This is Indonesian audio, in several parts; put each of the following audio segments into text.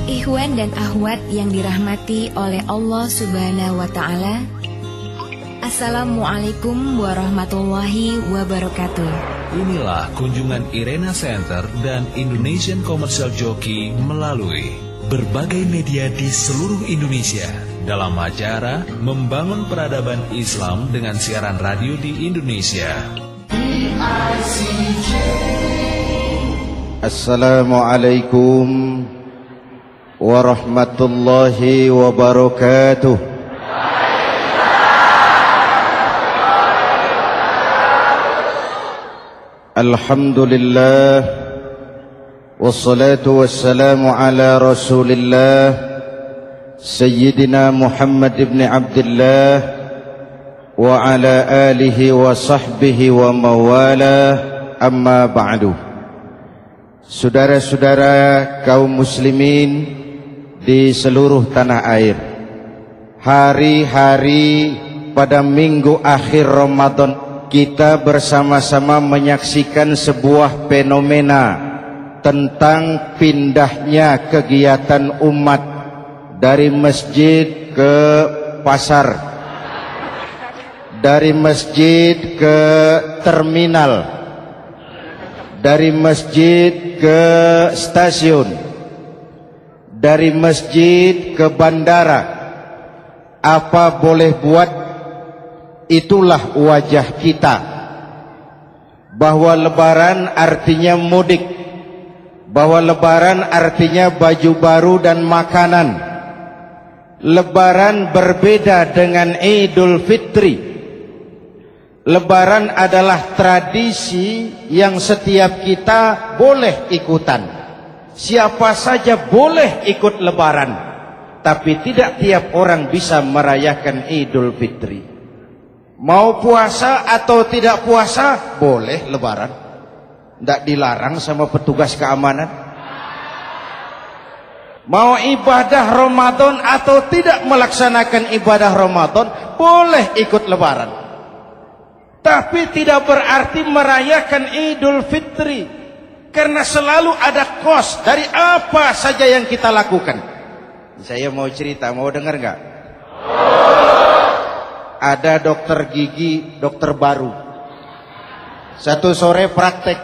Ikhwan dan akhwat yang dirahmati oleh Allah Subhanahu wa Ta'ala, Assalamualaikum warahmatullahi wabarakatuh. Inilah kunjungan Irena Center dan Indonesian Commercial Jockey melalui berbagai media di seluruh Indonesia dalam acara Membangun Peradaban Islam dengan siaran radio di Indonesia. Assalamualaikum warahmatullahi wabarakatuh. Alhamdulillah wassalatu wassalamu ala Rasulillah Sayyidina Muhammad ibn Abdullah wa ala alihi wa sahbihi wa mawalah, amma ba'du. Saudara-saudara kaum muslimin di seluruh tanah air, hari-hari pada minggu akhir Ramadan kita bersama-sama menyaksikan sebuah fenomena tentang pindahnya kegiatan umat dari masjid ke pasar, dari masjid ke terminal, dari masjid ke stasiun, dari masjid ke bandara. Apa boleh buat, itulah wajah kita. Bahwa lebaran artinya mudik, bahwa lebaran artinya baju baru dan makanan. Lebaran berbeda dengan Idul Fitri. Lebaran adalah tradisi yang setiap kita boleh ikutan. Siapa saja boleh ikut lebaran, tapi tidak tiap orang bisa merayakan Idul Fitri. Mau puasa atau tidak puasa, boleh lebaran. Tidak dilarang sama petugas keamanan. Mau ibadah Ramadan atau tidak melaksanakan ibadah Ramadan, boleh ikut lebaran. Tapi tidak berarti merayakan Idul Fitri, karena selalu ada kos dari apa saja yang kita lakukan. Saya mau cerita, mau dengar nggak? Ada dokter gigi, dokter baru. Satu sore praktek,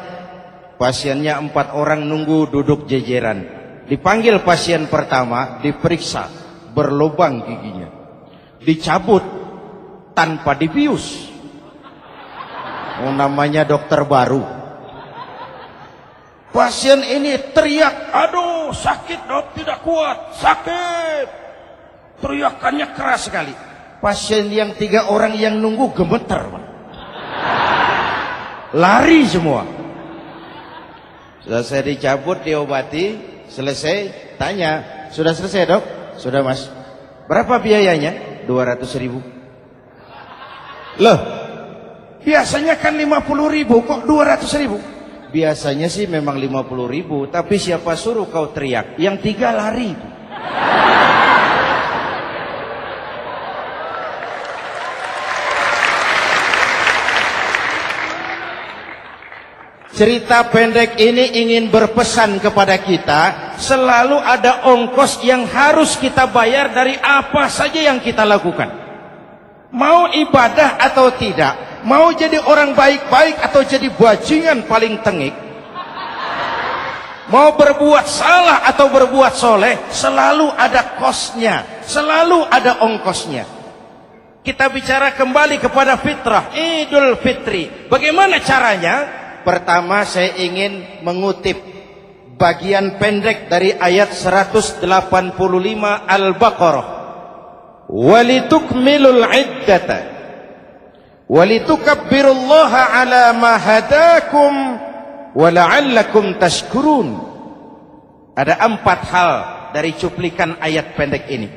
pasiennya 4 orang nunggu duduk jejeran. Dipanggil pasien pertama, diperiksa, berlubang giginya, dicabut tanpa dibius. Namanya dokter baru. Pasien ini teriak, aduh sakit dok, tidak kuat, sakit. Teriakannya keras sekali. Pasien yang 3 orang yang nunggu gemeter, lari semua. Sudah saya dicabut, diobati, selesai, tanya, sudah selesai dok? Sudah mas. Berapa biayanya? 200.000. Loh, biasanya kan 50.000, kok 200.000? Biasanya sih memang 50.000, tapi siapa suruh kau teriak? Yang 3 lari. Cerita pendek ini ingin berpesan kepada kita, selalu ada ongkos yang harus kita bayar dari apa saja yang kita lakukan. Mau ibadah atau tidak, mau jadi orang baik-baik atau jadi bajingan paling tengik, mau berbuat salah atau berbuat soleh, selalu ada kosnya, selalu ada ongkosnya. Kita bicara kembali kepada fitrah, Idul Fitri. Bagaimana caranya? Pertama saya ingin mengutip bagian pendek dari ayat 185 Al-Baqarah. Walitukmilul iddata walitukabbirullaha ala ma hadakum wala'allakum tashkurun. Ada 4 hal dari cuplikan ayat pendek ini.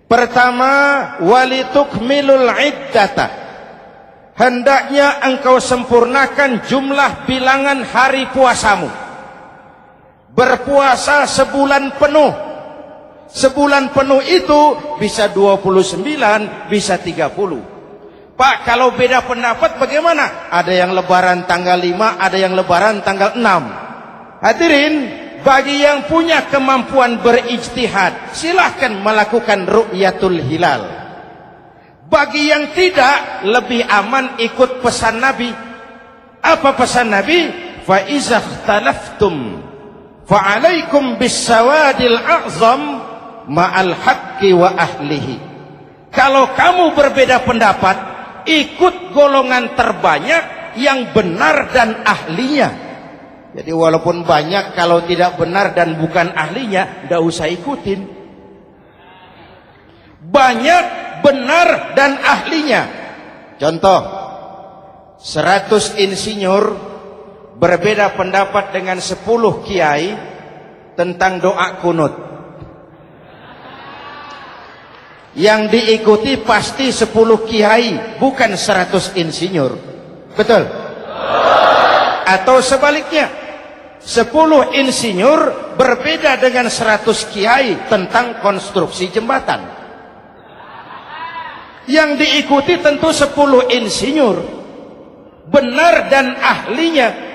Pertama, walitukmilul iddata, hendaknya engkau sempurnakan jumlah bilangan hari puasamu. Berpuasa sebulan penuh. Sebulan penuh itu bisa 29, bisa 30. Pak, kalau beda pendapat bagaimana? Ada yang lebaran tanggal 5, ada yang lebaran tanggal 6. Hadirin, bagi yang punya kemampuan berijtihad, silahkan melakukan ru'yatul hilal. Bagi yang tidak, lebih aman ikut pesan Nabi. Apa pesan Nabi? Fa iza ikhtalaftum fa alaikum bis-sawadil a'zam ma'al haqqi wa ahlihi. Kalau kamu berbeda pendapat, ikut golongan terbanyak yang benar dan ahlinya. Jadi walaupun banyak, kalau tidak benar dan bukan ahlinya, tidak usah ikutin. Banyak, benar dan ahlinya. Contoh, 100 insinyur berbeda pendapat dengan 10 kiai tentang doa kunut. Yang diikuti pasti 10 kiai, bukan 100 insinyur. Betul? Atau sebaliknya, 10 insinyur berbeda dengan 100 kiai tentang konstruksi jembatan. Yang diikuti tentu 10 insinyur, benar dan ahlinya.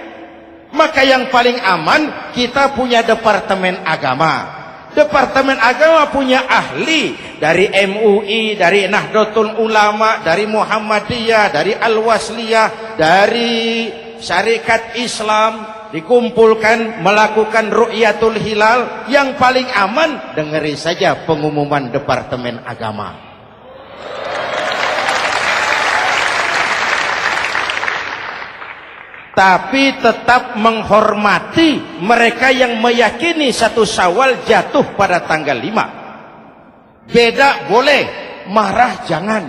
Maka yang paling aman, kita punya Departemen Agama. Departemen Agama punya ahli dari MUI, dari Nahdlatul Ulama, dari Muhammadiyah, dari Al-Wasliyah, dari Syarikat Islam, dikumpulkan melakukan ru'yatul hilal. Yang paling aman, dengeri saja pengumuman Departemen Agama. Tapi tetap menghormati mereka yang meyakini 1 Syawal jatuh pada tanggal 5. Beda boleh, marah jangan.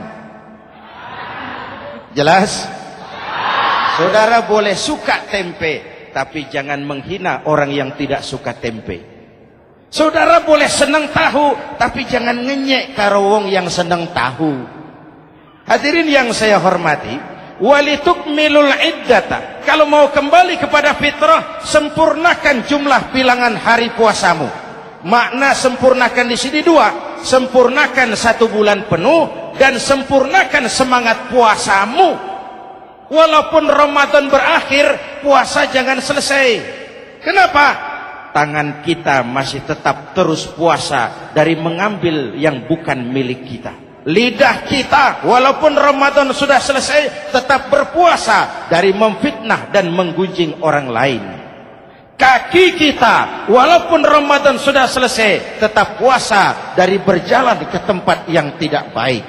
Jelas? Saudara boleh suka tempe, tapi jangan menghina orang yang tidak suka tempe. Saudara boleh senang tahu, tapi jangan ngenyek karo wong yang senang tahu. Hadirin yang saya hormati, walitukmilul iddata. Kalau mau kembali kepada fitrah, sempurnakan jumlah bilangan hari puasamu. Makna sempurnakan di sini 2, sempurnakan 1 bulan penuh dan sempurnakan semangat puasamu. Walaupun Ramadan berakhir, puasa jangan selesai. Kenapa? Tangan kita masih tetap terus puasa dari mengambil yang bukan milik kita. Lidah kita walaupun Ramadan sudah selesai tetap berpuasa dari memfitnah dan menggunjing orang lain. Kaki kita walaupun Ramadan sudah selesai tetap puasa dari berjalan ke tempat yang tidak baik.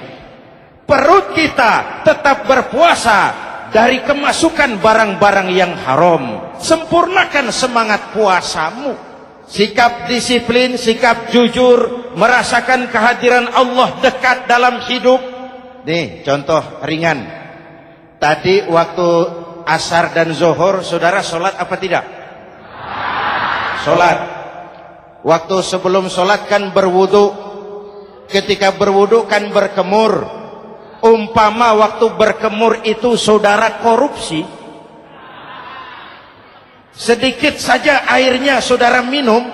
Perut kita tetap berpuasa dari kemasukan barang-barang yang haram. Sempurnakan semangat puasamu. Sikap disiplin, sikap jujur, merasakan kehadiran Allah dekat dalam hidup. Nih contoh ringan. Tadi waktu asar dan zuhur, saudara sholat apa tidak? Sholat. Waktu sebelum sholat kan berwudu. Ketika berwudu kan berkemur. Umpama waktu berkemur itu saudara korupsi, sedikit saja airnya saudara minum,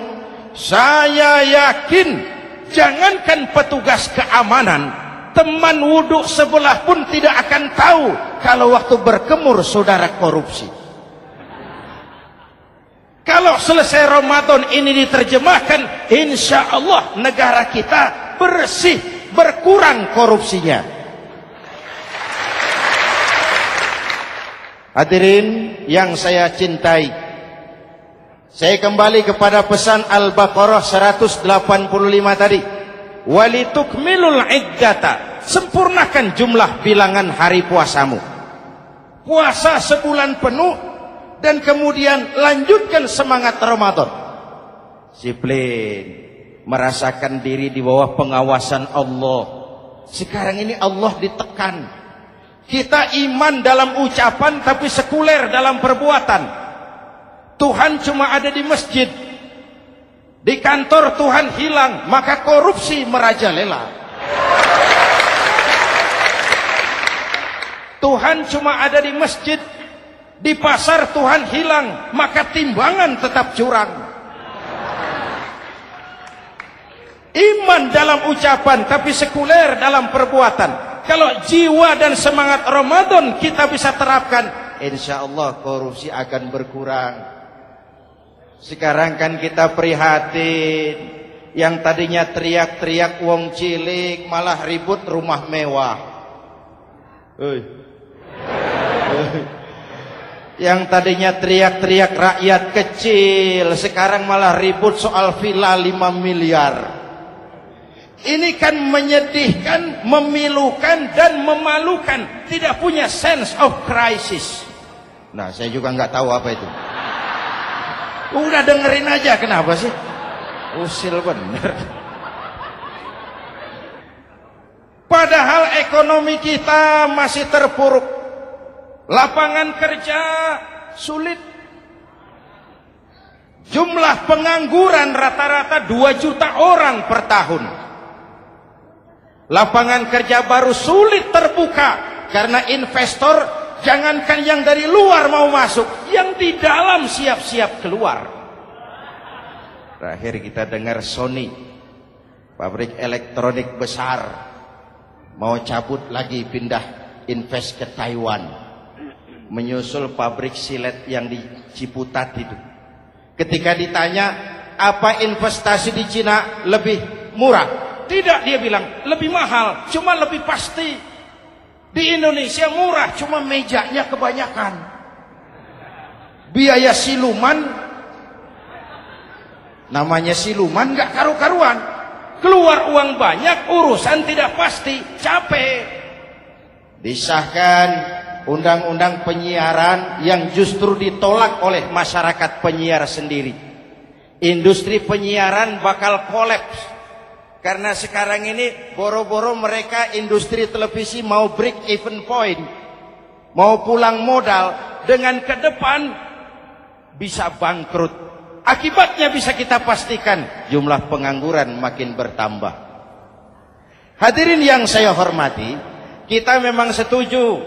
saya yakin jangankan petugas keamanan, teman wudhu sebelah pun tidak akan tahu kalau waktu berkemur saudara korupsi. Kalau selesai Ramadan ini diterjemahkan, insya Allah negara kita bersih, berkurang korupsinya. Hadirin yang saya cintai, saya kembali kepada pesan Al-Baqarah 185 tadi. Walitukmilul iddata, sempurnakan jumlah bilangan hari puasamu. Puasa sebulan penuh dan kemudian lanjutkan semangat Ramadan. Disiplin, merasakan diri di bawah pengawasan Allah. Sekarang ini Allah ditekan. Kita iman dalam ucapan tapi sekuler dalam perbuatan. Tuhan cuma ada di masjid, di kantor Tuhan hilang, maka korupsi merajalela. Tuhan cuma ada di masjid, di pasar Tuhan hilang, maka timbangan tetap curang. Iman dalam ucapan tapi sekuler dalam perbuatan. Kalau jiwa dan semangat Ramadan kita bisa terapkan, insya Allah korupsi akan berkurang. Sekarang kan kita prihatin, yang tadinya teriak-teriak wong cilik malah ribut rumah mewah. Yang tadinya teriak-teriak rakyat kecil, sekarang malah ribut soal villa 5 miliar. Ini kan menyedihkan, memilukan dan memalukan. Tidak punya sense of crisis. Nah, saya juga nggak tahu apa itu. Udah dengerin aja, kenapa sih? Usil bener. Padahal ekonomi kita masih terpuruk. Lapangan kerja sulit. Jumlah pengangguran rata-rata 2 juta orang per tahun. Lapangan kerja baru sulit terbuka karena investor, jangankan yang dari luar mau masuk, yang di dalam siap-siap keluar. Terakhir kita dengar Sony, pabrik elektronik besar, mau cabut lagi, pindah invest ke Taiwan, menyusul pabrik silet yang di Ciputat itu. Ketika ditanya apa investasi di Cina lebih murah, tidak, dia bilang lebih mahal, cuma lebih pasti. Di Indonesia murah, cuma mejanya kebanyakan. Biaya siluman, namanya siluman gak karu-karuan. Keluar uang banyak, urusan tidak pasti, capek. Disahkan undang-undang penyiaran yang justru ditolak oleh masyarakat penyiar sendiri. Industri penyiaran bakal kolaps. Karena sekarang ini boro-boro mereka industri televisi mau break even point, mau pulang modal, dengan ke depan bisa bangkrut. Akibatnya bisa kita pastikan, jumlah pengangguran makin bertambah. Hadirin yang saya hormati, kita memang setuju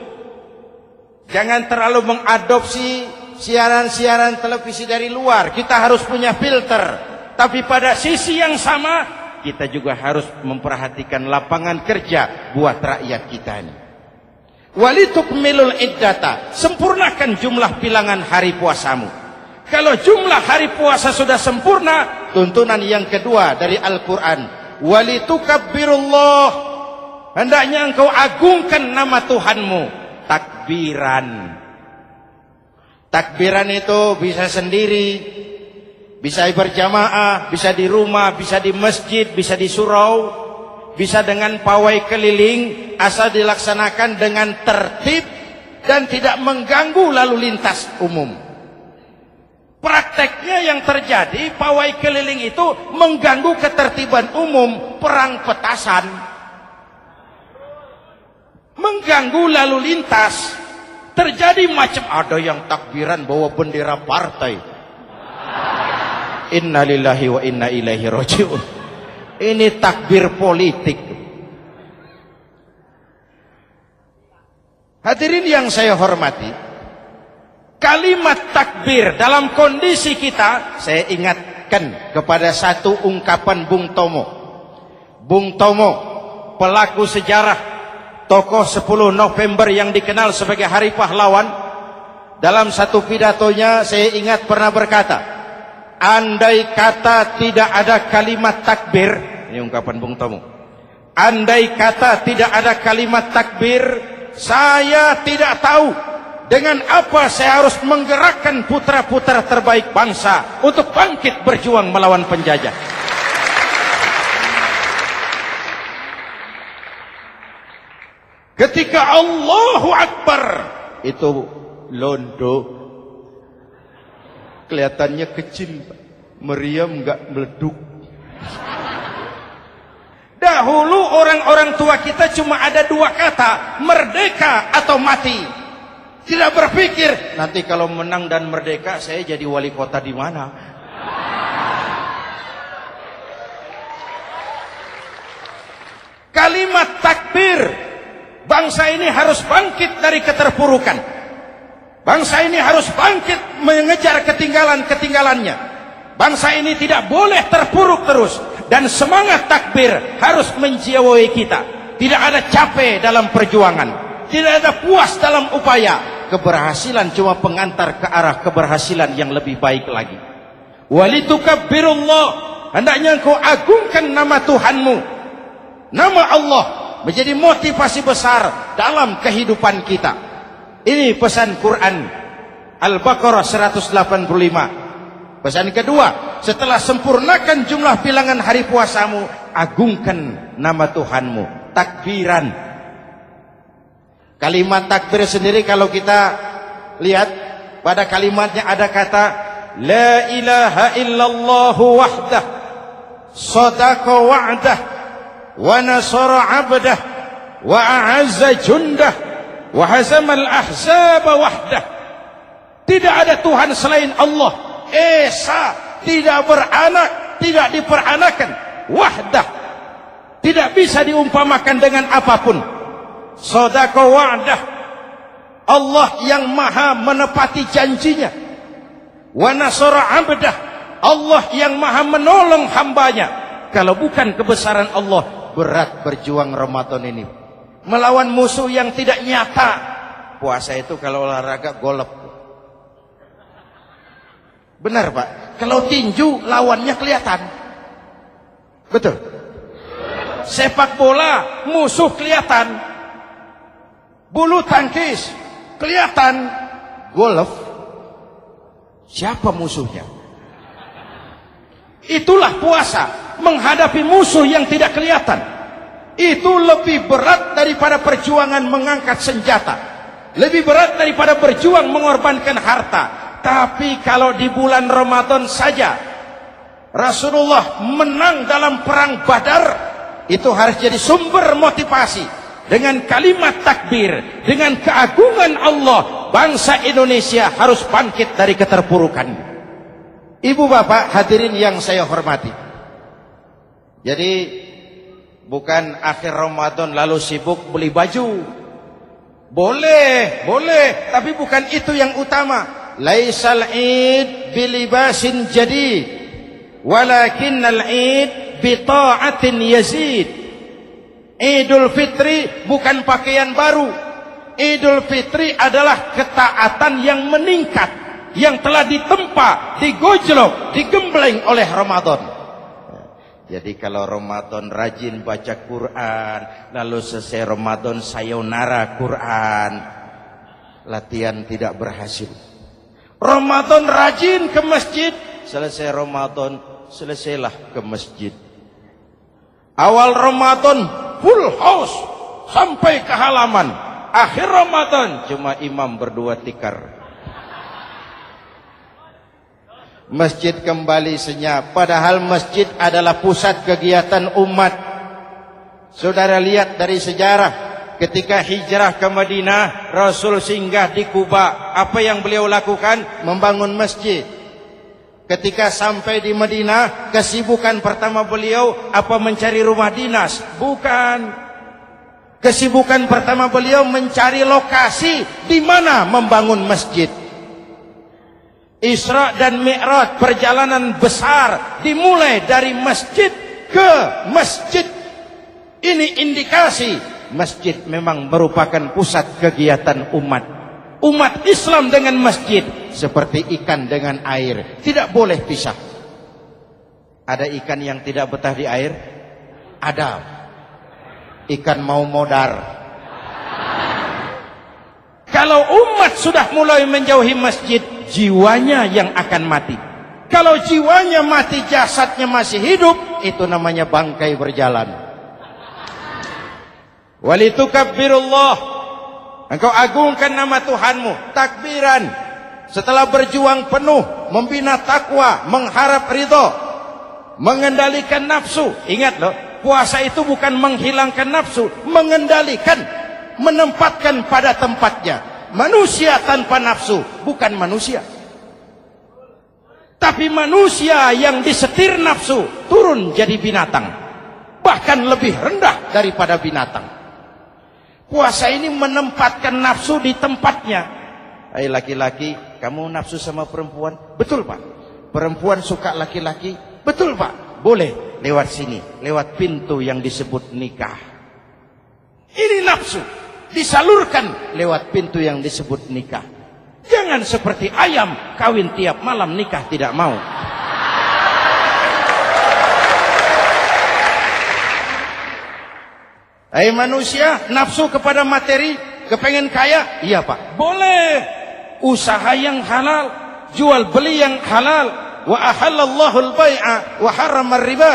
jangan terlalu mengadopsi siaran-siaran televisi dari luar. Kita harus punya filter. Tapi pada sisi yang sama, kita juga harus memperhatikan lapangan kerja buat rakyat kita ini. Walitukmilul iddata, sempurnakan jumlah bilangan hari puasamu. Kalau jumlah hari puasa sudah sempurna, tuntunan yang kedua dari Al-Quran, walitukabbirullah, hendaknya engkau agungkan nama Tuhanmu. Takbiran. Takbiran itu bisa sendiri, bisa berjamaah, bisa di rumah, bisa di masjid, bisa di surau, bisa dengan pawai keliling, asal dilaksanakan dengan tertib dan tidak mengganggu lalu lintas umum. Prakteknya yang terjadi, pawai keliling itu mengganggu ketertiban umum, perang petasan, mengganggu lalu lintas. Terjadi macam, ada yang takbiran bawa bendera partai. Innalillahi wa inna ilaihi raji'un. Ini takbir politik. Hadirin yang saya hormati, kalimat takbir dalam kondisi kita, saya ingatkan kepada satu ungkapan Bung Tomo. Bung Tomo, pelaku sejarah, tokoh 10 November yang dikenal sebagai Hari Pahlawan, dalam satu pidatonya saya ingat pernah berkata, andai kata tidak ada kalimat takbir, ini ungkapan Bung Tomo, andai kata tidak ada kalimat takbir, saya tidak tahu dengan apa saya harus menggerakkan putra-putra terbaik bangsa untuk bangkit berjuang melawan penjajah. Ketika Allahu Akbar, itu londo kelihatannya kecil, meriam nggak meleduk. Dahulu orang-orang tua kita cuma ada 2 kata, merdeka atau mati. Tidak berpikir nanti kalau menang dan merdeka saya jadi wali kota di mana. Kalimat takbir, bangsa ini harus bangkit dari keterpurukan. Bangsa ini harus bangkit mengejar ketinggalan-ketinggalannya. Bangsa ini tidak boleh terpuruk terus. Dan semangat takbir harus menjiwai kita. Tidak ada capek dalam perjuangan. Tidak ada puas dalam upaya. Keberhasilan cuma pengantar ke arah keberhasilan yang lebih baik lagi. Walitukabbirullah, hendaknya engkau agungkan nama Tuhanmu. Nama Allah menjadi motivasi besar dalam kehidupan kita. Ini pesan Quran Al-Baqarah 185. Pesan kedua, setelah sempurnakan jumlah bilangan hari puasamu, agungkan nama Tuhanmu. Takbiran. Kalimat takbir sendiri kalau kita lihat pada kalimatnya ada kata la ilaha illallah wahdah sadaqa wa'dah wa nasara 'abdah wa a'azza jundah wa hazamal ahzaba wahdah. Tidak ada Tuhan selain Allah, esa, tidak beranak, tidak diperanakan, wahdah, tidak bisa diumpamakan dengan apapun. Sadaqa wa'dah, Allah yang maha menepati janjinya. Wa nasara 'abdah, Allah yang maha menolong hambanya. Kalau bukan kebesaran Allah, berat berjuang Ramadan ini melawan musuh yang tidak nyata. Puasa itu kalau olahraga golep. Benar Pak, kalau tinju lawannya kelihatan. Betul. Sepak bola musuh kelihatan. Bulu tangkis kelihatan. Golf siapa musuhnya? Itulah puasa, menghadapi musuh yang tidak kelihatan. Itu lebih berat daripada perjuangan mengangkat senjata, lebih berat daripada berjuang mengorbankan harta. Tapi kalau di bulan Ramadan saja Rasulullah menang dalam perang Badar, itu harus jadi sumber motivasi. Dengan kalimat takbir, dengan keagungan Allah, bangsa Indonesia harus bangkit dari keterpurukan. Ibu bapak hadirin yang saya hormati, jadi bukan akhir Ramadan lalu sibuk beli baju. Boleh, tapi bukan itu yang utama. Laisal id bilibasin jadid, walakinnal id bita'atin yazid. Idul Fitri bukan pakaian baru. Idul Fitri adalah ketaatan yang meningkat, yang telah ditempa, digojlok, digembleng oleh Ramadan. Jadi kalau Ramadan rajin baca Quran, lalu selesai Ramadan sayonara Quran, latihan tidak berhasil. Ramadan rajin ke masjid, selesai Ramadan selesailah ke masjid. Awal Ramadan full house sampai ke halaman, akhir Ramadan cuma imam berdua tikar. Masjid kembali senyap, padahal masjid adalah pusat kegiatan umat. Saudara lihat dari sejarah, ketika hijrah ke Madinah, Rasul singgah di Kuba. Apa yang beliau lakukan? Membangun masjid. Ketika sampai di Madinah, kesibukan pertama beliau apa? Mencari rumah dinas? Bukan. Kesibukan pertama beliau mencari lokasi di mana membangun masjid. Isra dan Mi'raj, perjalanan besar dimulai dari masjid ke masjid. Ini indikasi masjid memang merupakan pusat kegiatan umat. Umat Islam dengan masjid seperti ikan dengan air, tidak boleh pisah. Ada ikan yang tidak betah di air? Ada. Ikan mau modar. Kalau umat sudah mulai menjauhi masjid, jiwanya yang akan mati. Kalau jiwanya mati, jasadnya masih hidup, itu namanya bangkai berjalan. Walitukabbirullah, engkau agungkan nama Tuhanmu. Takbiran. Setelah berjuang penuh, membina takwa, mengharap ridho, mengendalikan nafsu. Ingat loh, puasa itu bukan menghilangkan nafsu, mengendalikan, menempatkan pada tempatnya. Manusia tanpa nafsu bukan manusia, tapi manusia yang disetir nafsu turun jadi binatang, bahkan lebih rendah daripada binatang. Puasa ini menempatkan nafsu di tempatnya. Hai laki-laki, kamu nafsu sama perempuan? Betul Pak. Perempuan suka laki-laki? Betul Pak. Boleh lewat sini, lewat pintu yang disebut nikah. Ini nafsu disalurkan lewat pintu yang disebut nikah. Jangan seperti ayam kawin tiap malam, nikah tidak mau. Hai manusia, nafsu kepada materi, kepengen kaya? Iya Pak, boleh. Usaha yang halal, jual beli yang halal. Wa ahallallahu al-bai'a wa harrama riba.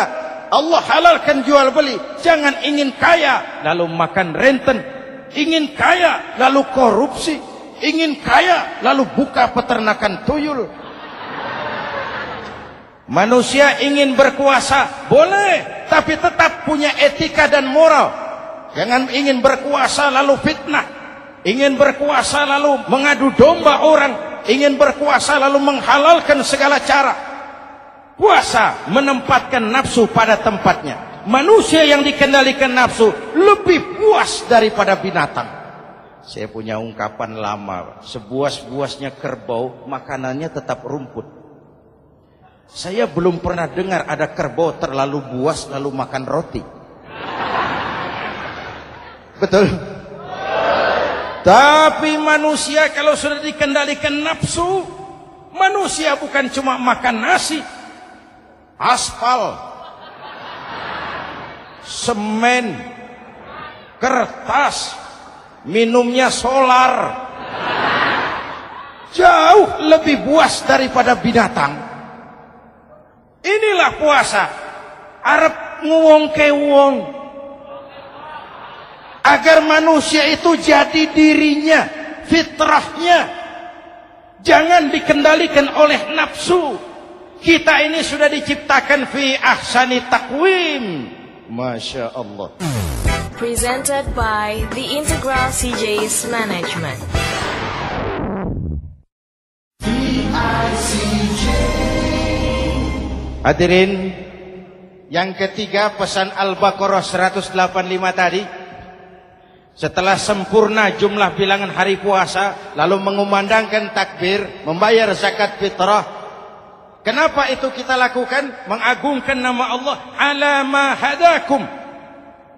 Allah halalkan jual beli. Jangan ingin kaya lalu makan renten, ingin kaya lalu korupsi, ingin kaya lalu buka peternakan tuyul. Manusia ingin berkuasa, boleh, tapi tetap punya etika dan moral. Jangan ingin berkuasa lalu fitnah, ingin berkuasa lalu mengadu domba orang, ingin berkuasa lalu menghalalkan segala cara. Puasa menempatkan nafsu pada tempatnya. Manusia yang dikendalikan nafsu lebih puas daripada binatang. Saya punya ungkapan lama, sebuas-buasnya kerbau, makanannya tetap rumput. Saya belum pernah dengar ada kerbau terlalu buas lalu makan roti. Betul? Tapi manusia kalau sudah dikendalikan nafsu, manusia bukan cuma makan nasi, aspal, semen, kertas, minumnya solar, jauh lebih buas daripada binatang. Inilah puasa, arep nguwong ke wong, agar manusia itu jadi dirinya, fitrahnya, jangan dikendalikan oleh nafsu. Kita ini sudah diciptakan fi ahsani taqwim. Masya Allah. Presented by the Integral CJ's Management. Hadirin, yang ketiga pesan Al-Baqarah 185 tadi. Setelah sempurna jumlah bilangan hari puasa, lalu mengumandangkan takbir, membayar zakat fitrah. Kenapa itu kita lakukan? Mengagungkan nama Allah ala ma hadakum.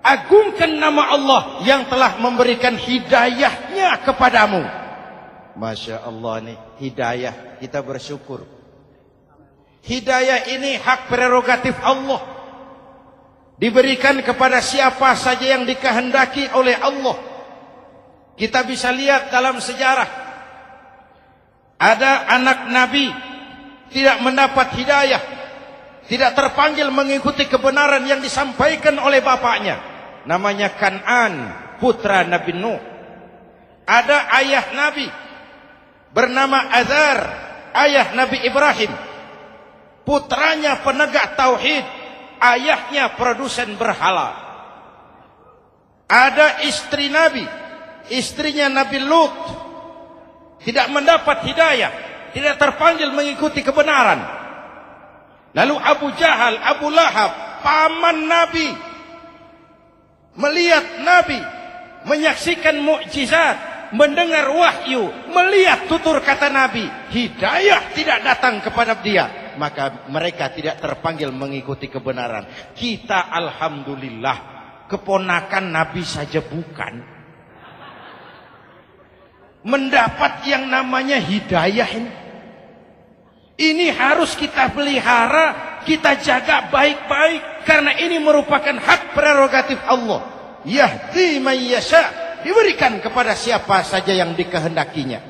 Agungkan nama Allah yang telah memberikan hidayahnya kepadamu. Masya Allah nih, hidayah, kita bersyukur. Hidayah ini hak prerogatif Allah, diberikan kepada siapa saja yang dikehendaki oleh Allah. Kita bisa lihat dalam sejarah, ada anak Nabi tidak mendapat hidayah, tidak terpanggil mengikuti kebenaran yang disampaikan oleh bapaknya, namanya Kan'an, putra Nabi Nuh. Ada ayah Nabi bernama Azar, ayah Nabi Ibrahim, putranya penegak tauhid, ayahnya produsen berhala. Ada istri Nabi, istrinya Nabi Lut, tidak mendapat hidayah, tidak terpanggil mengikuti kebenaran. Lalu Abu Jahal, Abu Lahab, paman Nabi, melihat Nabi, menyaksikan mukjizat, mendengar wahyu, melihat tutur kata Nabi, hidayah tidak datang kepada dia, maka mereka tidak terpanggil mengikuti kebenaran. Kita alhamdulillah keponakan Nabi saja bukan, mendapat yang namanya hidayah ini. Ini harus kita pelihara, kita jaga baik-baik, karena ini merupakan hak prerogatif Allah. Yahdi man yasha, diberikan kepada siapa saja yang dikehendakinya.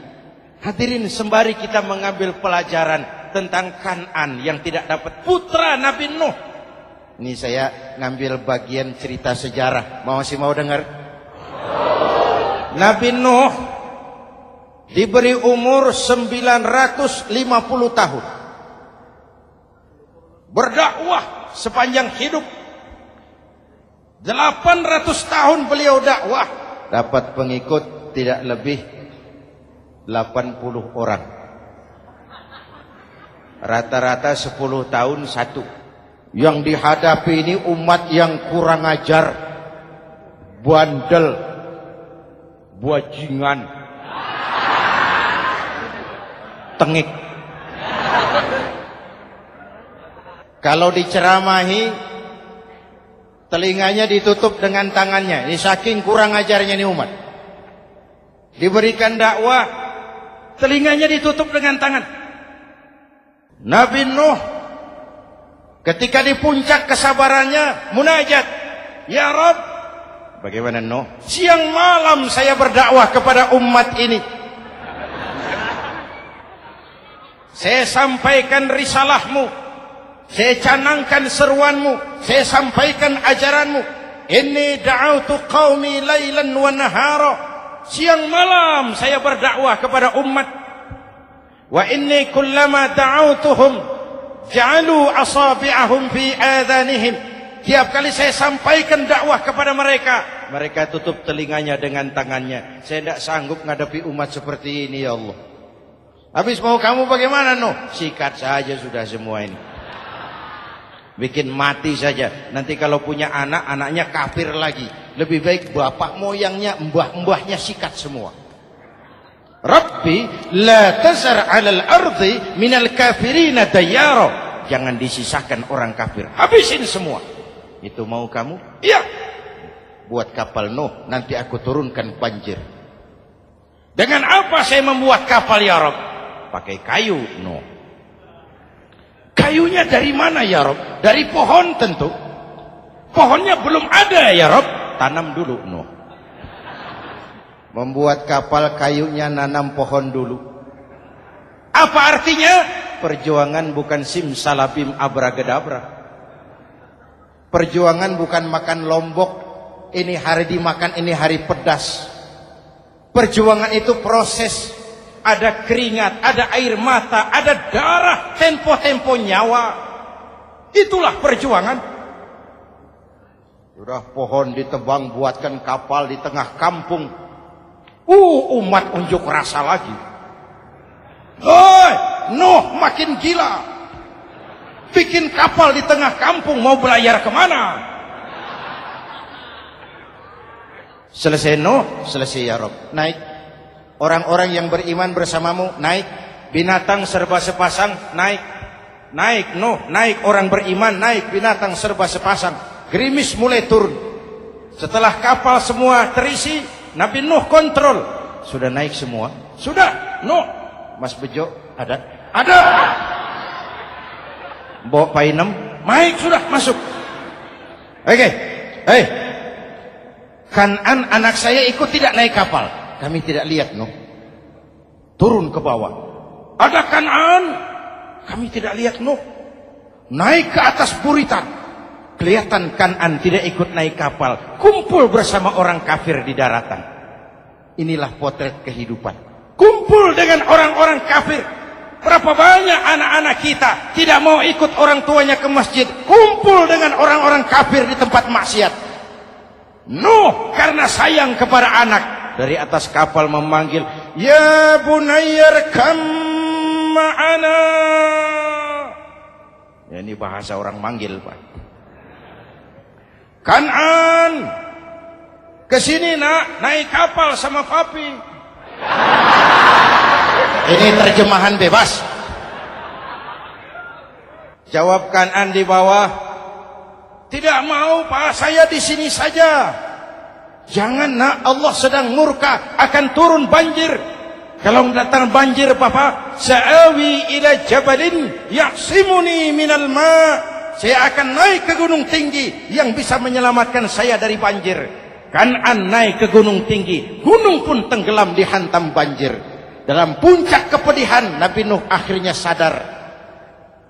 Hadirin, sembari kita mengambil pelajaran tentang Kan'an yang tidak dapat, putra Nabi Nuh. Ini saya ngambil bagian cerita sejarah. Masih mau dengar? Nabi Nuh diberi umur 950 tahun, berdakwah sepanjang hidup. 800 tahun beliau dakwah, dapat pengikut tidak lebih 80 orang. Rata-rata 10 tahun satu. Yang dihadapi ini umat yang kurang ajar, bandel, bajingan, tengik. Kalau diceramahi, telinganya ditutup dengan tangannya. Ini saking kurang ajarnya ini umat. Diberikan dakwah, telinganya ditutup dengan tangan. Nabi Nuh ketika di puncak kesabarannya munajat, ya Rabb, Bagaimana Nuh? Siang malam saya berdakwah kepada umat ini. Saya sampaikan risalahmu, saya canangkan seruanmu, saya sampaikan ajaranmu. Inni da'autu qaumi lailan wa nahara. Siang malam saya berdakwah kepada umat. Wa inni kullama da'autuhum ja'alu asabi'ahum fi adhanihim. Tiap kali saya sampaikan dakwah kepada mereka, mereka tutup telinganya dengan tangannya. Saya tidak sanggup menghadapi umat seperti ini ya Allah. Habis mau kamu bagaimana Nuh? Sikat saja sudah semua ini. Bikin mati saja. Nanti kalau punya anak, anaknya kafir lagi. Lebih baik bapak moyangnya, mbah-mbahnya sikat semua. Rabbi la tazar 'alal ardi minal kafirina dayyara. Jangan disisakan orang kafir. Habisin semua. Itu mau kamu? Iya. Buat kapal Nuh, nanti aku turunkan banjir. Dengan apa saya membuat kapal ya Rabb? Pakai kayu Nuh. Kayunya dari mana ya Rabb? Dari pohon tentu. Pohonnya belum ada ya Rabb. Tanam dulu Nuh. Membuat kapal kayunya nanam pohon dulu. Apa artinya? Perjuangan bukan simsalabim abracadabra. Perjuangan bukan makan lombok, ini hari dimakan, ini hari pedas. Perjuangan itu proses. Ada keringat, ada air mata, ada darah, tempo-tempo nyawa. Itulah perjuangan. Sudah pohon ditebang, buatkan kapal di tengah kampung. Umat unjuk rasa lagi. Hoi, Nuh makin gila. Bikin kapal di tengah kampung, mau belayar kemana? Selesai Nuh, selesai ya Rabb. Naik. Orang-orang yang beriman bersamamu, naik. Binatang serba sepasang, naik. Naik Nuh, naik orang beriman, naik. Binatang serba sepasang. Gerimis mulai turun. Setelah kapal semua terisi, Nabi Nuh kontrol. Sudah naik semua? Sudah, Nuh. Mas Bejo, ada? Ada. Mbok Painem, naik sudah, masuk. Oke. Hei. Kanan anak saya ikut tidak naik kapal. Kami tidak lihat Nuh. Turun ke bawah. Ada Kanan. Kami tidak lihat Nuh. Naik ke atas buritan. Kelihatan Kanan tidak ikut naik kapal. Kumpul bersama orang kafir di daratan. Inilah potret kehidupan. Kumpul dengan orang-orang kafir. Berapa banyak anak-anak kita tidak mau ikut orang tuanya ke masjid. Kumpul dengan orang-orang kafir di tempat maksiat. Nuh karena sayang kepada anak, dari atas kapal memanggil, ya bunayyarkam ma'ana. Ya, ini bahasa orang manggil Pak. Kanan, kesini nak, naik kapal sama papi. Ini terjemahan bebas. Jawab Kanan di bawah, tidak mau Pak, saya di sini saja. Jangan nak, Allah sedang murka, akan turun banjir. Kalau datang banjir Papa, sa'awi ila jabalin ya'simuni minal ma'. Saya akan naik ke gunung tinggi yang bisa menyelamatkan saya dari banjir. Kanan naik ke gunung tinggi, gunung pun tenggelam dihantam banjir. Dalam puncak kepedihan, Nabi Nuh akhirnya sadar.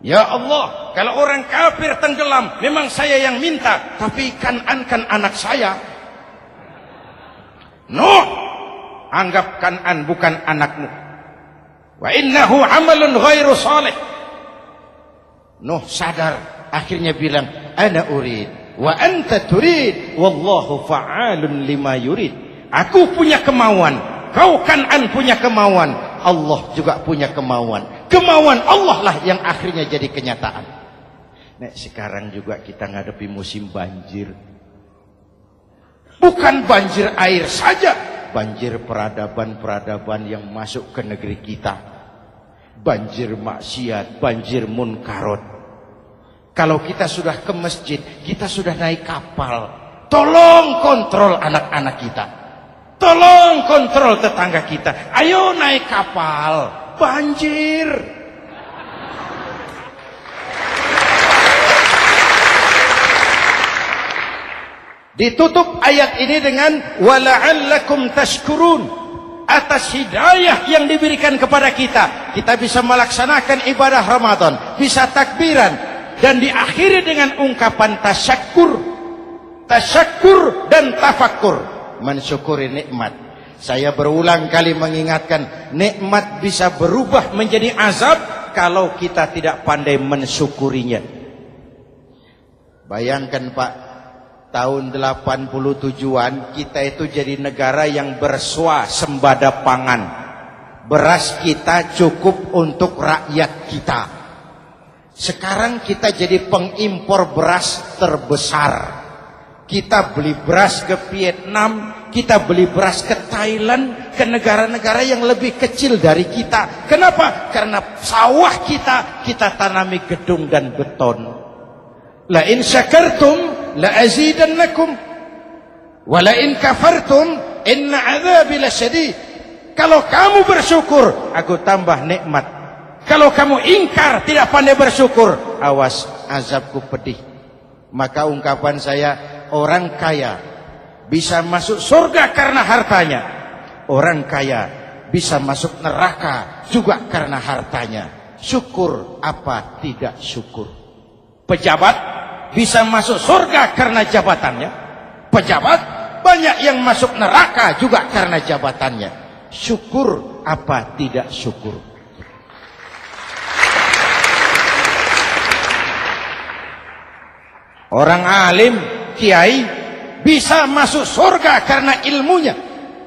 Ya Allah, kalau orang kafir tenggelam, memang saya yang minta. Tapi Kanan kan anak saya. Nuh, anggap Kanan bukan anakmu. Wa innahu amalun ghairu salih. Nuh sadar, akhirnya bilang, ana urid wa anta turid, wallahu fa'alun lima yurid. Aku punya kemauan, kau Kanan punya kemauan, Allah juga punya kemauan. Kemauan Allah lah yang akhirnya jadi kenyataan. Nah, sekarang juga kita ngadepi musim banjir. Bukan banjir air saja, banjir peradaban-peradaban yang masuk ke negeri kita. Banjir maksiat, banjir munkarot. Kalau kita sudah ke masjid, kita sudah naik kapal. Tolong kontrol anak-anak kita. Tolong kontrol tetangga kita. Ayo naik kapal. Banjir. Ditutup ayat ini dengan wala'allakum tashkurun. Atas hidayah yang diberikan kepada kita, kita bisa melaksanakan ibadah Ramadan, bisa takbiran, dan diakhiri dengan ungkapan tasyakkur. Tasyakkur dan tafakkur, mensyukuri nikmat. Saya berulang kali mengingatkan, nikmat bisa berubah menjadi azab kalau kita tidak pandai mensyukurinya. Bayangkan Pak, tahun 87-an kita itu jadi negara yang berswasembada pangan. Beras kita cukup untuk rakyat kita. Sekarang kita jadi pengimpor beras terbesar. Kita beli beras ke Vietnam, kita beli beras ke Thailand, ke negara-negara yang lebih kecil dari kita. Kenapa? Karena sawah kita tanami gedung dan beton. La in syakartum la azidannakum wa la in kafartum inna adzabi lasyadid. Kalau kamu bersyukur, aku tambah nikmat. Kalau kamu ingkar, tidak pandai bersyukur, awas, azabku pedih. Maka ungkapan saya, orang kaya bisa masuk surga karena hartanya. Orang kaya bisa masuk neraka juga karena hartanya. Syukur apa tidak syukur? Pejabat bisa masuk surga karena jabatannya. Pejabat banyak yang masuk neraka juga karena jabatannya. Syukur apa tidak syukur? Orang alim, kiai bisa masuk surga karena ilmunya.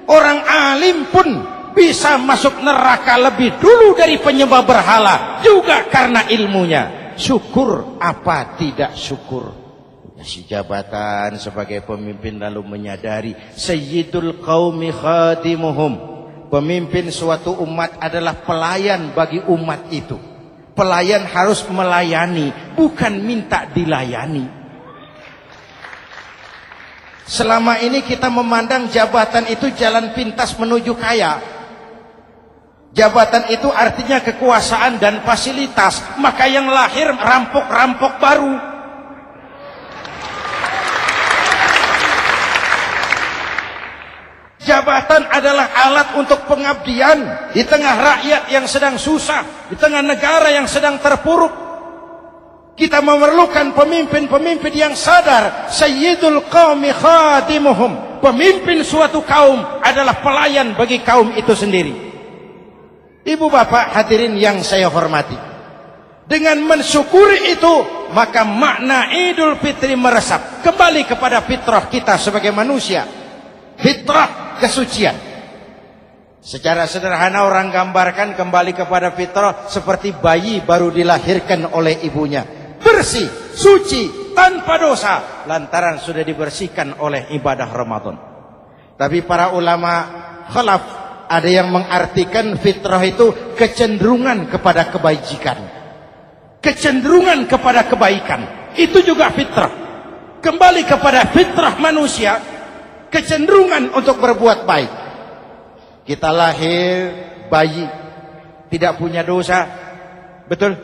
Orang alim pun bisa masuk neraka lebih dulu dari penyembah berhala juga karena ilmunya. Syukur apa tidak syukur? Si jabatan sebagai pemimpin lalu menyadari sayyidul qaumi khadimuhum. Pemimpin suatu umat adalah pelayan bagi umat itu. Pelayan harus melayani, bukan minta dilayani. Selama ini kita memandang jabatan itu jalan pintas menuju kaya. Jabatan itu artinya kekuasaan dan fasilitas. Maka yang lahir rampok-rampok baru. Jabatan adalah alat untuk pengabdian di tengah rakyat yang sedang susah, di tengah negara yang sedang terpuruk. Kita memerlukan pemimpin-pemimpin yang sadar sayyidul qaumi khadimuhum. Pemimpin suatu kaum adalah pelayan bagi kaum itu sendiri. Ibu bapak hadirin yang saya hormati, dengan mensyukuri itu maka makna Idul Fitri meresap kembali kepada fitrah kita sebagai manusia. Fitrah kesucian. Secara sederhana orang gambarkan kembali kepada fitrah seperti bayi baru dilahirkan oleh ibunya, bersih, suci, tanpa dosa, lantaran sudah dibersihkan oleh ibadah Ramadan. Tapi para ulama khalaf ada yang mengartikan fitrah itu kecenderungan kepada kebajikan. Kecenderungan kepada kebaikan. Itu juga fitrah. Kembali kepada fitrah manusia, kecenderungan untuk berbuat baik. Kita lahir bayi, tidak punya dosa. Betul?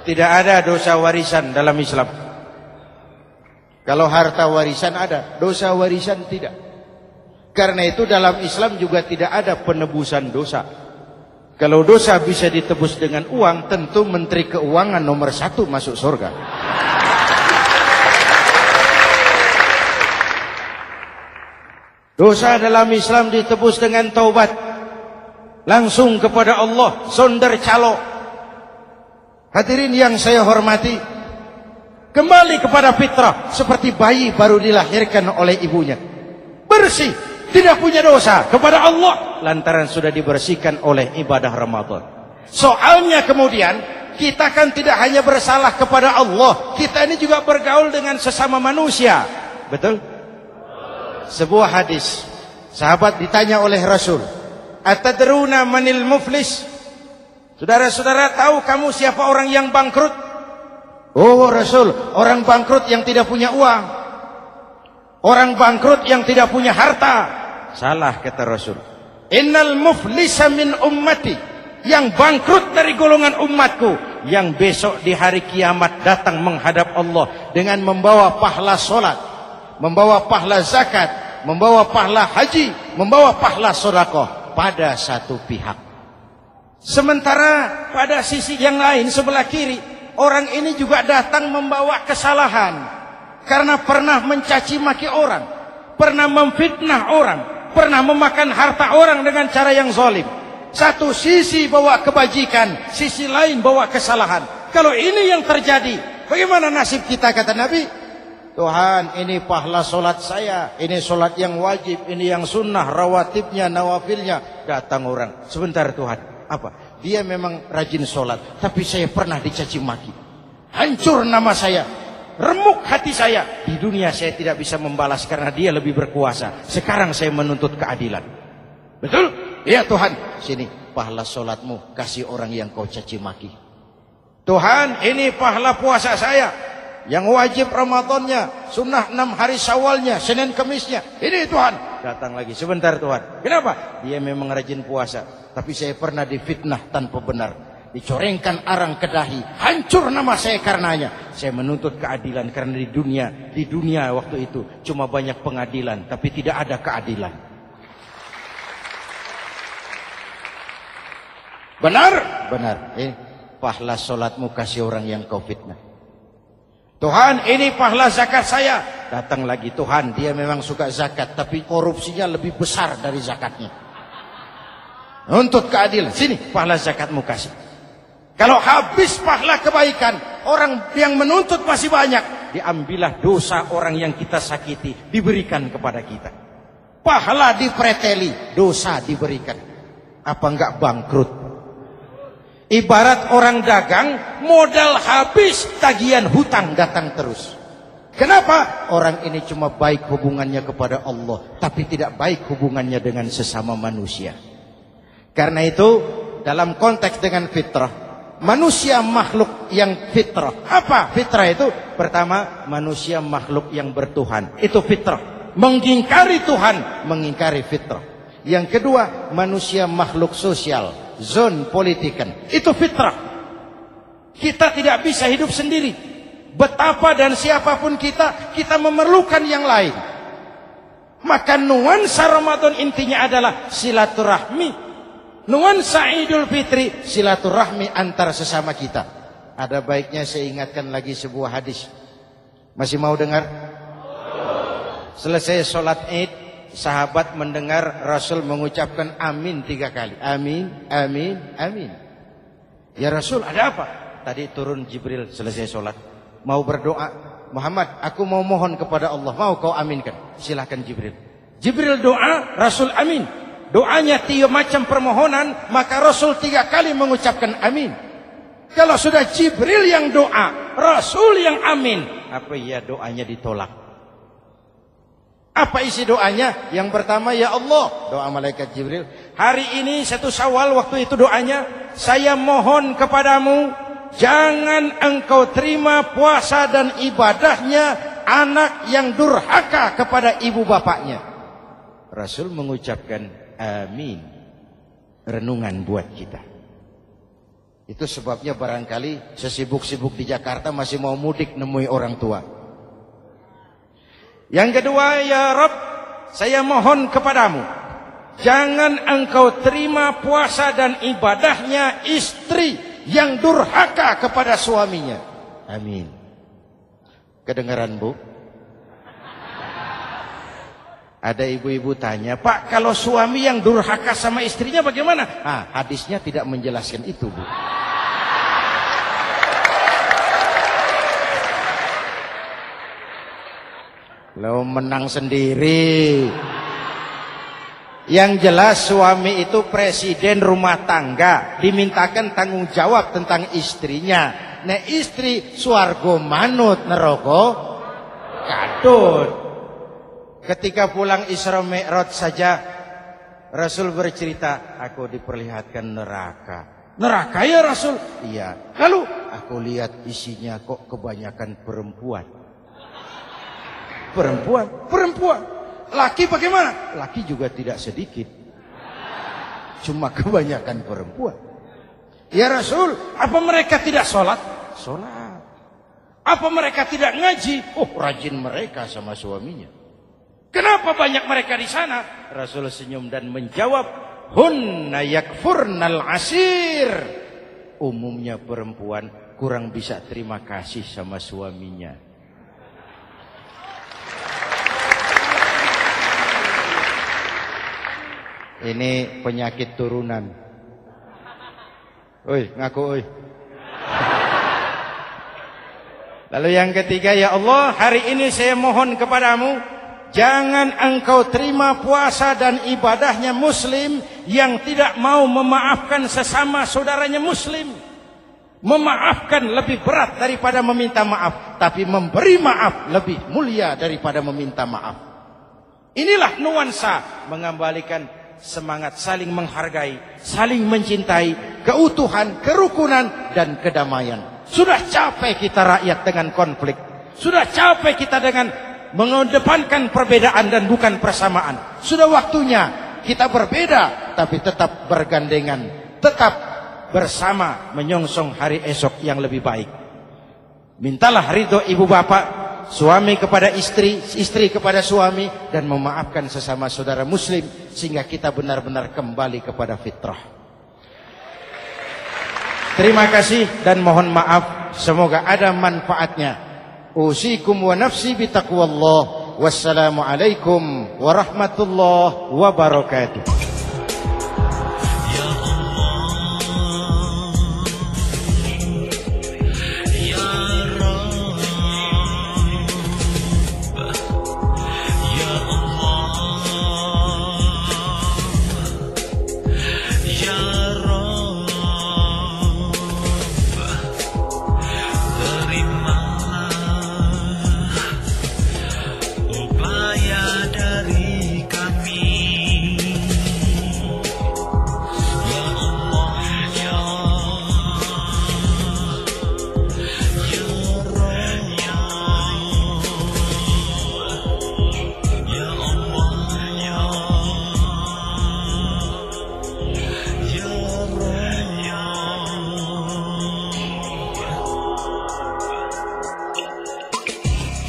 Tidak ada dosa warisan dalam Islam. Kalau harta warisan ada, dosa warisan tidak. Karena itu dalam Islam juga tidak ada penebusan dosa. Kalau dosa bisa ditebus dengan uang, tentu Menteri Keuangan nomor 1 masuk surga. Dosa dalam Islam ditebus dengan taubat. Langsung kepada Allah, sonder calo. Hadirin yang saya hormati, kembali kepada fitrah seperti bayi baru dilahirkan oleh ibunya. Bersih, tidak punya dosa kepada Allah lantaran sudah dibersihkan oleh ibadah Ramadan. Soalnya kemudian kita kan tidak hanya bersalah kepada Allah, kita ini juga bergaul dengan sesama manusia. Betul? Sebuah hadis, sahabat ditanya oleh Rasul, "Atadruna manil muflis?" Saudara-saudara, tahu kamu siapa orang yang bangkrut? Oh Rasul, orang bangkrut yang tidak punya uang, orang bangkrut yang tidak punya harta. Salah kata Rasul. Innal muflisa min ummati, yang bangkrut dari golongan umatku, yang besok di hari kiamat datang menghadap Allah dengan membawa pahala solat, membawa pahala zakat, membawa pahala haji, membawa pahala sedekah pada satu pihak. Sementara pada sisi yang lain sebelah kiri, orang ini juga datang membawa kesalahan karena pernah mencaci maki orang, pernah memfitnah orang, pernah memakan harta orang dengan cara yang zalim. Satu sisi bawa kebajikan, sisi lain bawa kesalahan. Kalau ini yang terjadi, bagaimana nasib kita, kata Nabi? Tuhan, ini pahala solat saya, ini solat yang wajib, ini yang sunnah, rawatibnya, nawafilnya. Datang orang, sebentar Tuhan, apa? Dia memang rajin solat, tapi saya pernah dicaci maki. Hancur nama saya, remuk hati saya. Di dunia saya tidak bisa membalas karena dia lebih berkuasa. Sekarang saya menuntut keadilan. Betul? Ya Tuhan, sini pahala solatmu, kasih orang yang kau caci maki. Tuhan, ini pahala puasa saya, yang wajib Ramadannya, sunnah 6 hari Syawalnya, Senin Kemisnya. Ini Tuhan. Datang lagi, sebentar Tuhan. Kenapa? Dia memang rajin puasa, tapi saya pernah difitnah tanpa benar, dicorengkan arang ke dahi, hancur nama saya karenanya. Saya menuntut keadilan karena di dunia waktu itu cuma banyak pengadilan, tapi tidak ada keadilan. Benar? Benar. Pahala solatmu kasih orang yang kau fitnah. Tuhan, ini pahala zakat saya. Datang lagi, Tuhan, dia memang suka zakat, tapi korupsinya lebih besar dari zakatnya. Nuntut keadilan. Sini, pahala zakatmu kasih. Kalau habis pahala kebaikan, orang yang menuntut masih banyak, diambillah dosa orang yang kita sakiti, diberikan kepada kita. Pahala dipreteli, dosa diberikan. Apa enggak bangkrut? Ibarat orang dagang, modal habis, tagihan hutang datang terus. Kenapa? Orang ini cuma baik hubungannya kepada Allah, tapi tidak baik hubungannya dengan sesama manusia. Karena itu, dalam konteks dengan fitrah, manusia makhluk yang fitrah. Apa fitrah itu? Pertama, manusia makhluk yang bertuhan. Itu fitrah. Mengingkari Tuhan, mengingkari fitrah. Yang kedua, manusia makhluk sosial, zon politikan. Itu fitrah. Kita tidak bisa hidup sendiri. Betapa dan siapapun kita memerlukan yang lain. Maka nuansa Ramadan intinya adalah silaturahmi. Nuansa Idul Fitri, silaturahmi antar sesama kita. Ada baiknya saya ingatkan lagi sebuah hadis. Masih mau dengar? Selesai sholat Id, sahabat mendengar Rasul mengucapkan amin 3 kali. Amin, amin, amin. Ya Rasul, ada apa? Tadi turun Jibril selesai sholat, mau berdoa. Muhammad, aku mau mohon kepada Allah, mau kau aminkan? Silahkan Jibril. Jibril doa, Rasul amin. Doanya 3 macam permohonan, maka Rasul 3 kali mengucapkan amin. Kalau sudah Jibril yang doa, Rasul yang amin, apa ya doanya ditolak? Apa isi doanya? Yang pertama, ya Allah, doa malaikat Jibril. Hari ini 1 Syawal, waktu itu doanya, saya mohon kepadamu, jangan engkau terima puasa dan ibadahnya anak yang durhaka kepada ibu bapaknya. Rasul mengucapkan amin. Renungan buat kita. Itu sebabnya barangkali sesibuk-sibuk di Jakarta masih mau mudik nemui orang tua. Yang kedua, ya Rabb, saya mohon kepadamu, jangan engkau terima puasa dan ibadahnya istri yang durhaka kepada suaminya. Amin. Kedengaran, Bu? Ada ibu-ibu tanya, Pak, kalau suami yang durhaka sama istrinya bagaimana? Hadisnya tidak menjelaskan itu, Bu. Lo menang sendiri. Yang jelas suami itu presiden rumah tangga, dimintakan tanggung jawab tentang istrinya. Nah istri swargo manut neraka kadut. Ketika pulang Isra Mi'raj saja Rasul bercerita, aku diperlihatkan neraka. Neraka ya Rasul? Iya. Lalu aku lihat isinya kok kebanyakan perempuan. Perempuan. Laki bagaimana? Laki juga tidak sedikit. Cuma kebanyakan perempuan. Ya Rasul, apa mereka tidak sholat? Sholat. Apa mereka tidak ngaji? Oh, rajin mereka sama suaminya. Kenapa banyak mereka di sana? Rasul senyum dan menjawab, hunna yakfurnal asir. Umumnya perempuan kurang bisa terima kasih sama suaminya. Ini penyakit turunan. Oi, ngaku oi. Lalu yang ketiga, ya Allah, hari ini saya mohon kepadamu, jangan engkau terima puasa dan ibadahnya muslim yang tidak mau memaafkan sesama saudaranya muslim. Memaafkan lebih berat daripada meminta maaf, tapi memberi maaf lebih mulia daripada meminta maaf. Inilah nuansa mengembalikan semangat saling menghargai, saling mencintai, keutuhan, kerukunan, dan kedamaian. Sudah capek kita rakyat dengan konflik. Sudah capek kita dengan mengedepankan perbedaan dan bukan persamaan. Sudah waktunya kita berbeda tapi tetap bergandengan, tetap bersama menyongsong hari esok yang lebih baik. Mintalah ridho ibu bapak, suami kepada istri, istri kepada suami, dan memaafkan sesama saudara muslim sehingga kita benar-benar kembali kepada fitrah. Terima kasih dan mohon maaf, semoga ada manfaatnya. Usikum wa nafsi bitaqwallah. Wassalamualaikum warahmatullahi wabarakatuh.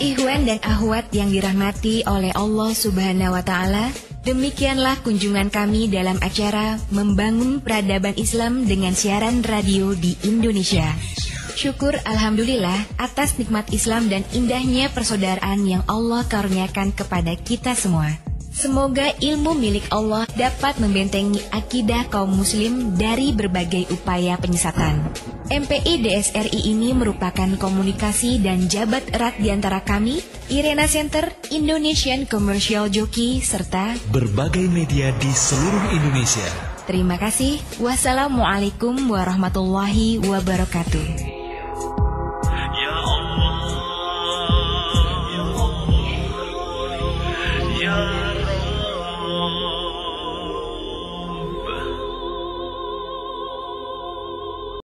Ikhwan dan akhwat yang dirahmati oleh Allah Subhanahu wa Ta'ala, demikianlah kunjungan kami dalam acara Membangun Peradaban Islam dengan siaran radio di Indonesia. Syukur alhamdulillah atas nikmat Islam dan indahnya persaudaraan yang Allah karuniakan kepada kita semua. Semoga ilmu milik Allah dapat membentengi akidah kaum muslim dari berbagai upaya penyesatan. MPI DSRI ini merupakan komunikasi dan jabat erat di antara kami, Irena Center, Indonesian Commercial Jockey, serta berbagai media di seluruh Indonesia. Terima kasih. Wassalamualaikum warahmatullahi wabarakatuh.